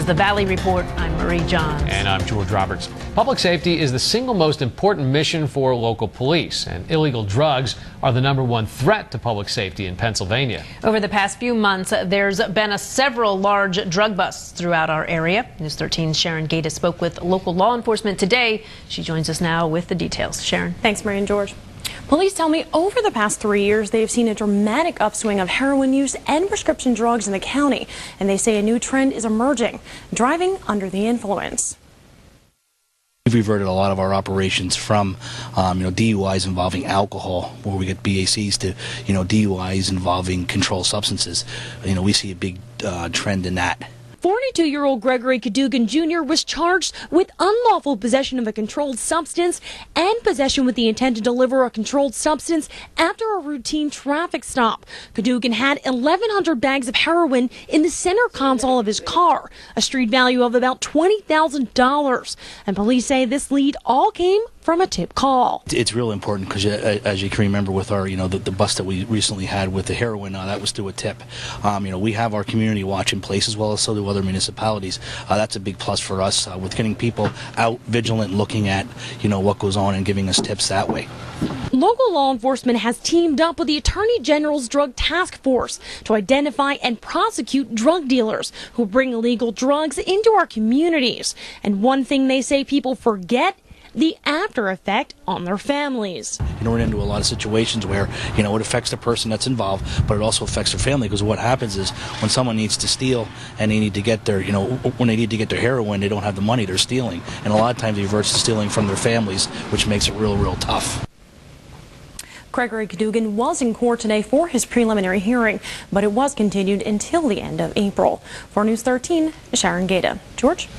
the Valley Report. I'm Marie Johns. And I'm George Roberts. Public safety is the single most important mission for local police, and illegal drugs are the #1 threat to public safety in Pennsylvania. Over the past few months, there's been several large drug busts throughout our area. News 13's Sharon Gaeta spoke with local law enforcement today. She joins us now with the details. Sharon. Thanks, Marie and George. Police tell me over the past 3 years, they've seen a dramatic upswing of heroin use and prescription drugs in the county. And they say a new trend is emerging, driving under the influence. We've reverted a lot of our operations from, DUIs involving alcohol, where we get BACs, to, DUIs involving controlled substances. We see a big trend in that. 42-year-old Gregory Cadugan Jr. was charged with unlawful possession of a controlled substance and possession with the intent to deliver a controlled substance after a routine traffic stop. Cadugan had 1,100 bags of heroin in the center console of his car, a street value of about $20,000. And police say this lead all came from a tip call. It's real important because, as you can remember, with our, the bust that we recently had with the heroin, that was through a tip. We have our community watch in place, as well as so do other municipalities. That's a big plus for us with getting people out vigilant, looking at, what goes on and giving us tips that way. Local law enforcement has teamed up with the Attorney General's Drug Task Force to identify and prosecute drug dealers who bring illegal drugs into our communities. And one thing they say people forget: the after effect on their families. We're into a lot of situations where, it affects the person that's involved, but it also affects their family, because what happens is when someone needs to steal and they need to get their, when they need to get their heroin, they don't have the money, they're stealing. And a lot of times it reverts to stealing from their families, which makes it real tough. Gregory Cadugan was in court today for his preliminary hearing, but it was continued until the end of April. For News 13, Sharon Gaeta. George?